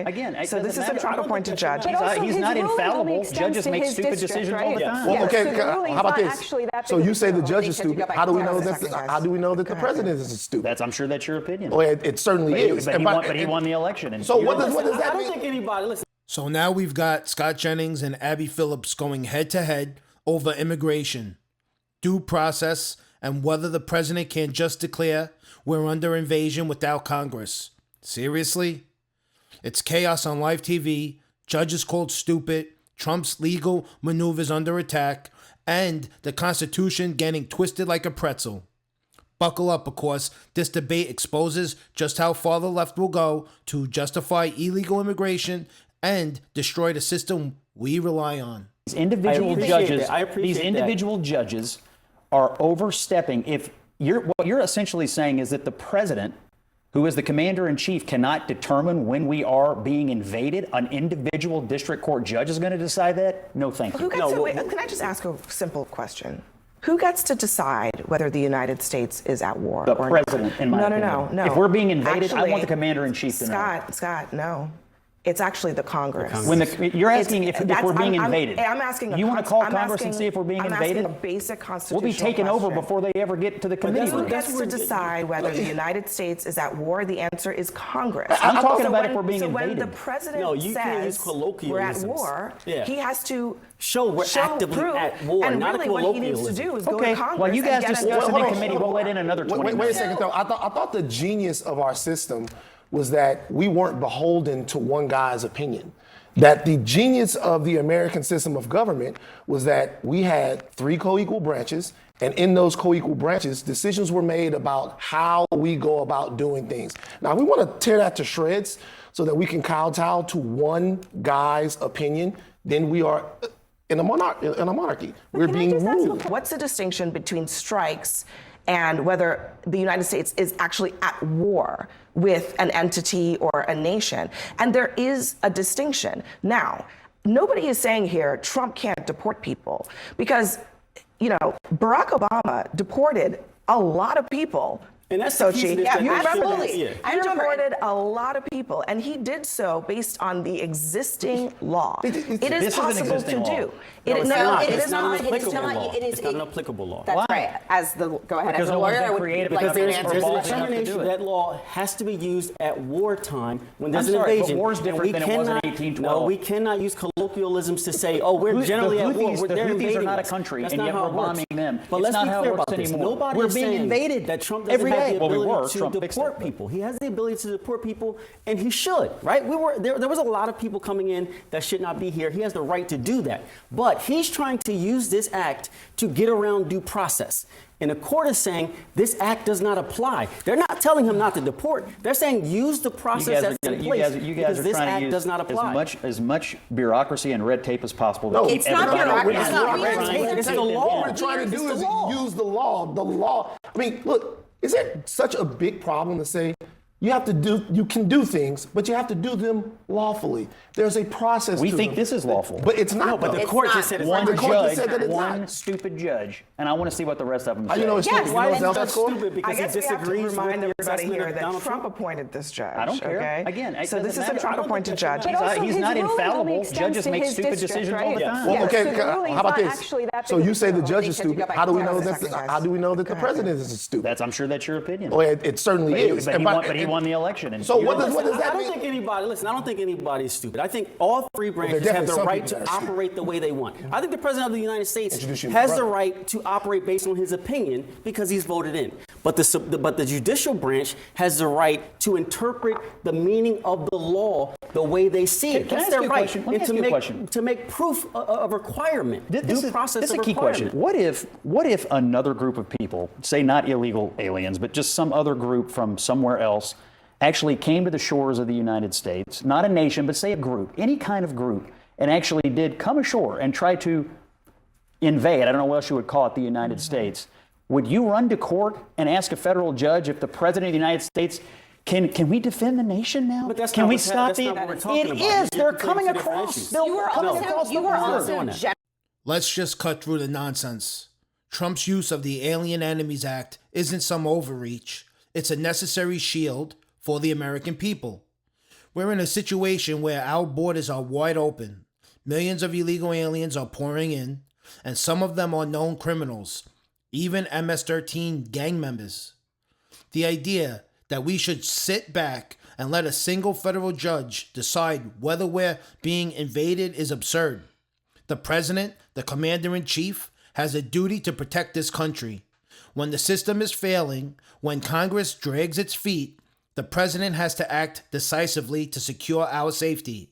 okay? Again, so this is a Trump-appointed judge. He's not infallible. Judges make stupid decisions all the time. Well, okay, how about this? So you say the judge is stupid. How do we know that the president is stupid? I'm sure that's your opinion. Well, it certainly is. But he won the election. And so what does that mean? I don't think anybody, listen. So now we've got Scott Jennings and Abby Phillips going head-to-head over immigration, due process, and whether the president can just declare we're under invasion without Congress. Seriously? It's chaos on live TV, judges called stupid, Trump's legal maneuvers under attack, and the Constitution getting twisted like a pretzel. Buckle up, because this debate exposes just how far the left will go to justify illegal immigration and destroy the system we rely on. These individual judges are overstepping. What you're essentially saying is that the president, who is the commander-in-chief, cannot determine when we are being invaded. An individual district court judge is going to decide that? No, thank you. Can I just ask a simple question? Who gets to decide whether the United States is at war? The president, in my opinion. No. If we're being invaded, I want the commander-in-chief to know. Scott, no. It's actually the Congress. You're asking if we're being invaded. I'm asking. You want to call Congress and see if we're being invaded? I'm asking a basic constitutional We'll be taken question. over before they ever get to the committee room. Who gets to decide whether the United States is at war? The answer is Congress. I'm talking about if we're being invaded. So when the president says we're at war, he has to show we're actively at war. And not really what he needs to do is go to Congress. Well, you guys discuss it in committee. We'll let in another 20 minutes. Wait a second, though. I thought the genius of our system was that we weren't beholden to one guy's opinion. That the genius of the American system of government was that we had 3 co-equal branches, and in those co-equal branches, decisions were made about how we go about doing things. Now, we want to tear that to shreds so that we can kowtow to one guy's opinion, then we are in a monarchy. We're being ruled. What's the distinction between strikes and whether the United States is actually at war with an entity or a nation? And there is a distinction. Now, nobody is saying here Trump can't deport people because, Barack Obama deported a lot of people. And that's Sochi. Yeah, you remember this. Yeah. He deported a lot of people, and he did so based on the existing law. It is possible to do. It's not an applicable law. That's right. Go ahead. As a lawyer, I would like there's an a answer. determination that law has to be used at wartime when there's an invasion. But war's different than it was in 1812. No, we cannot use colloquialisms to say, we're generally at war. The Houthis are not a country, and yet we're bombing them. But let's be clear about this. Nobody is saying that Trump doesn't have the ability to deport people. He has the ability to deport people, and he should, right? There was a lot of people coming in that should not be here. He has the right to do that. But he's trying to use this act to get around due process. And the court is saying this act does not apply. They're not telling him not to deport. They're saying use the process that's in place because this act does not apply. As much bureaucracy and red tape as possible. No, it's not bureaucracy. It's not red tape. It's the law. What we're trying to do is use the law. The law. I mean, look, is it such a big problem to say you can do things, but you have to do them lawfully? There's a process We to think them. this is lawful. But it's not. No, but the It's court not. just said it's One not. judge, one stupid judge, and I want to see what the rest of them say. You know it's stupid. You know Why what's is else that that's called? stupid? I Because he guess we have to disagrees remind with the everybody assessment here of that Donald Trump Trump. appointed this judge. I don't care. Okay? Again, it so this doesn't is a matter. Trump-appointed judge. He's not infallible. Judges make stupid decisions all the time. Well, okay, how about this? So you say the judge is stupid. How do we know that the president is stupid? I'm sure that's your opinion. Well, it certainly is. But he won the election. And So what does that I mean? don't think anybody is stupid. I think all 3 branches have the right to operate the way they want. I think the president of the United States has the right to operate based on his opinion because he's voted in. But the judicial branch has the right to interpret the meaning of the law the way they see it. That's their right. And to make proof of requirement. This is a key question. What if another group of people, say not illegal aliens, but just some other group from somewhere else, actually came to the shores of the United States, not a nation, but say a group, any kind of group, and actually did come ashore and try to invade, I don't know what else you would call it, the United States? Would you run to court and ask a federal judge if the president of the United States can we defend the nation now? But that's can not we what stop that's not what we're talking It about. is. They're coming across. You were also Let's just cut through the nonsense. Trump's use of the Alien Enemies Act isn't some overreach. It's a necessary shield for the American people. We're in a situation where our borders are wide open. Millions of illegal aliens are pouring in, and some of them are known criminals, even MS-13 gang members. The idea that we should sit back and let a single federal judge decide whether we're being invaded is absurd. The president, the commander-in-chief, has a duty to protect this country. When the system is failing, when Congress drags its feet, the president has to act decisively to secure our safety.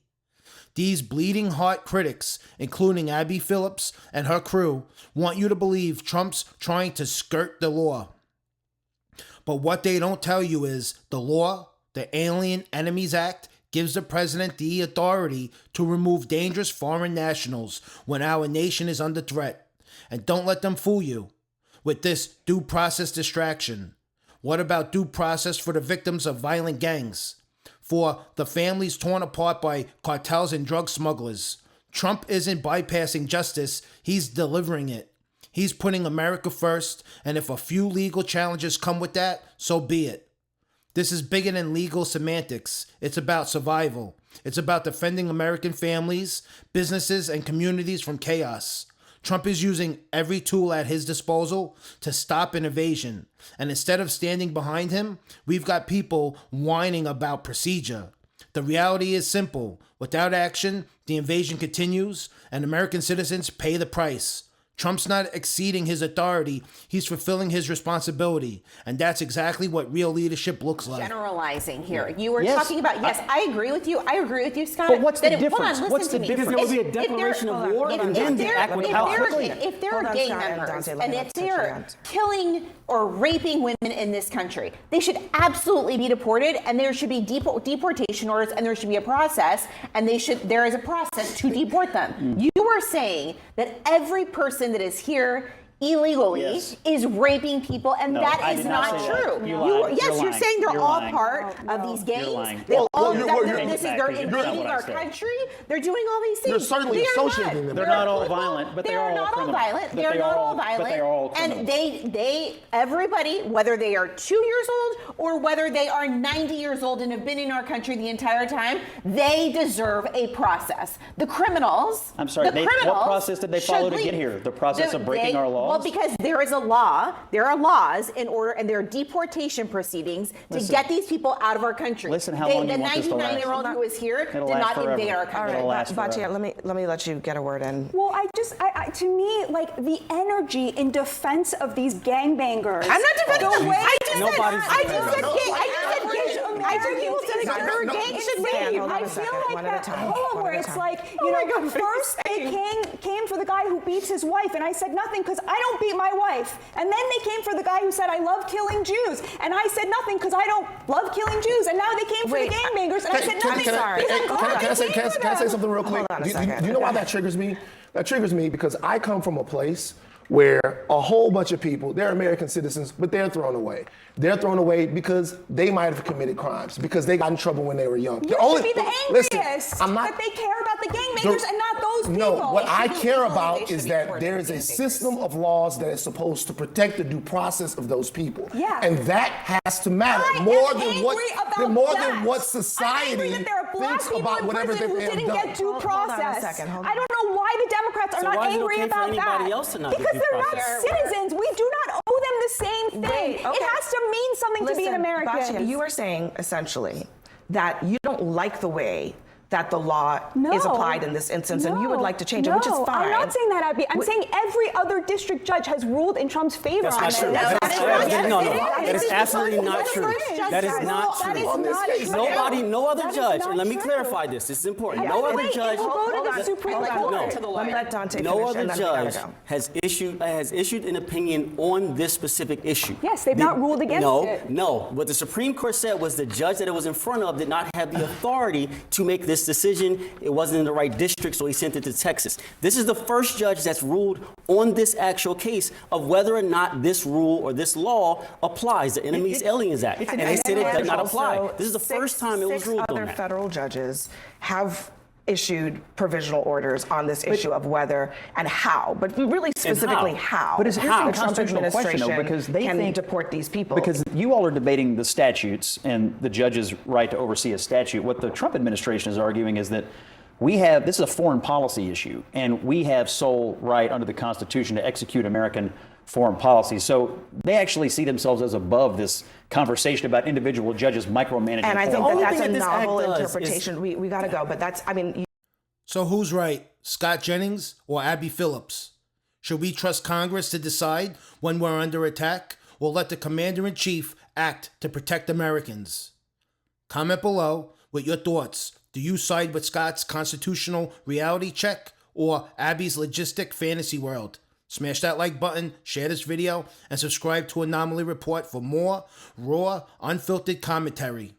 These bleeding heart critics, including Abby Phillips and her crew, want you to believe Trump's trying to skirt the law. But what they don't tell you is the law, the Alien Enemies Act, gives the president the authority to remove dangerous foreign nationals when our nation is under threat. And don't let them fool you with this due process distraction. What about due process for the victims of violent gangs? For the families torn apart by cartels and drug smugglers? Trump isn't bypassing justice, he's delivering it. He's putting America first, and if a few legal challenges come with that, so be it. This is bigger than legal semantics. It's about survival. It's about defending American families, businesses, and communities from chaos. Trump is using every tool at his disposal to stop an invasion. And instead of standing behind him, we've got people whining about procedure. The reality is simple. Without action, the invasion continues, and American citizens pay the price. Trump's not exceeding his authority, he's fulfilling his responsibility. And that's exactly what real leadership looks like. Generalizing here. You were talking about, yes, I agree with you. I agree with you, Scott. But what's the that difference? Hold on, What's the listen to me. difference? Because there will be a declaration of war, and then the act would if there are gang members, and if they're killing or raping women in this country, they should absolutely be deported, and there should be deportation orders, and there should be a process, and there is a process to deport them. You were saying that every person that is here illegally is raping people, and No, that I is did not not say that. true. You're You're saying they're You're all lying. part of these gangs. lying. They're You're invading our country. They're doing all these things. You're certainly They are associating them. They're not all violent, but they are all not all criminals. violent. But They are they not are all all- but violent. they are all And criminals. everybody, whether they are 2 years old or whether they are 90 years old and have been in our country the entire time, they deserve a process. The criminals. I'm sorry, the what criminals process did they follow should to get leave. here? The process of breaking our laws? Well, because there is a law. There are laws in order, and there are deportation proceedings to get these people out of our country. Listen how long the you want this to last. 99-year-old who is here It'll did last not forever. invade our All country. It'll right, last Batia, forever. let me let you get a word in. Well, to me, like the energy in defense of these gangbangers. I'm not defending them. I people said that gangs should leave. Hold on I a feel second, like one at a that time, poem one where at a it's time. like, first they came for the guy who beats his wife, and I said nothing because I don't beat my wife. And then they came for the guy who said, I love killing Jews. And I said nothing because I don't love killing Jews. And now they came for the gangbangers, and I said nothing. Can I say something real quick? Hold on a Do second. you know why that triggers me? That triggers me because I come from a place where a whole bunch of people, they're American citizens, but they're thrown away. They're thrown away because they might have committed crimes, because they got in trouble when they were young. You should be the angriest that they care about the gangbangers and not those people. No, what I care about is that there is a system of laws that is supposed to protect the due process of those people. Yeah. And that has to matter I more am than angry what about more that. than what I'm society angry that there are black thinks people about in whatever prison they who have didn't done. get due Hold on a process. second, hold I on. don't know why the Democrats are So not why is it angry okay for about anybody that. else to not get Because due they're not process? citizens. We do not owe them the same thing. Wait, okay. It has to mean something to be an American. Batia, you are saying essentially that you don't like the way that the law is applied in this instance, and you would like to change it, which is fine. I'm not saying that, Abby. I'm saying every other district judge has ruled in Trump's favor on That's it. not true. No, That is absolutely not true. That is not That is true. not true. Nobody, no other That is judge, not and let me true. clarify this. This is important. And No by the other way, judge. it will go to the Supreme Court. Let me let Dante No finish, other and then we gotta judge go. has issued an opinion on this specific issue. Yes, they've not ruled against it. No. What the Supreme Court said was the judge that it was in front of did not have the authority to make this decision. It wasn't in the right district, so he sent it to Texas. This is the first judge that's ruled on this actual case of whether or not this rule or this law applies, the Enemies Aliens Act. And they said it does not apply. This is the first time it was ruled on Other that. federal judges have issued provisional orders on this issue of whether and how, but really specifically how. But it's how the Trump administration because they can deport these people. Because you all are debating the statutes and the judge's right to oversee a statute. What the Trump administration is arguing is that this is a foreign policy issue, and we have sole right under the Constitution to execute American foreign policy. So they actually see themselves as above this conversation about individual judges micromanaging. And I think that's a novel interpretation. We got to go, but that's, So who's right, Scott Jennings or Abby Phillips? Should we trust Congress to decide when we're under attack, or let the Commander-in-Chief act to protect Americans? Comment below with your thoughts. Do you side with Scott's constitutional reality check or Abby's logistic fantasy world? Smash that like button, share this video, and subscribe to Anomaly Report for more raw, unfiltered commentary.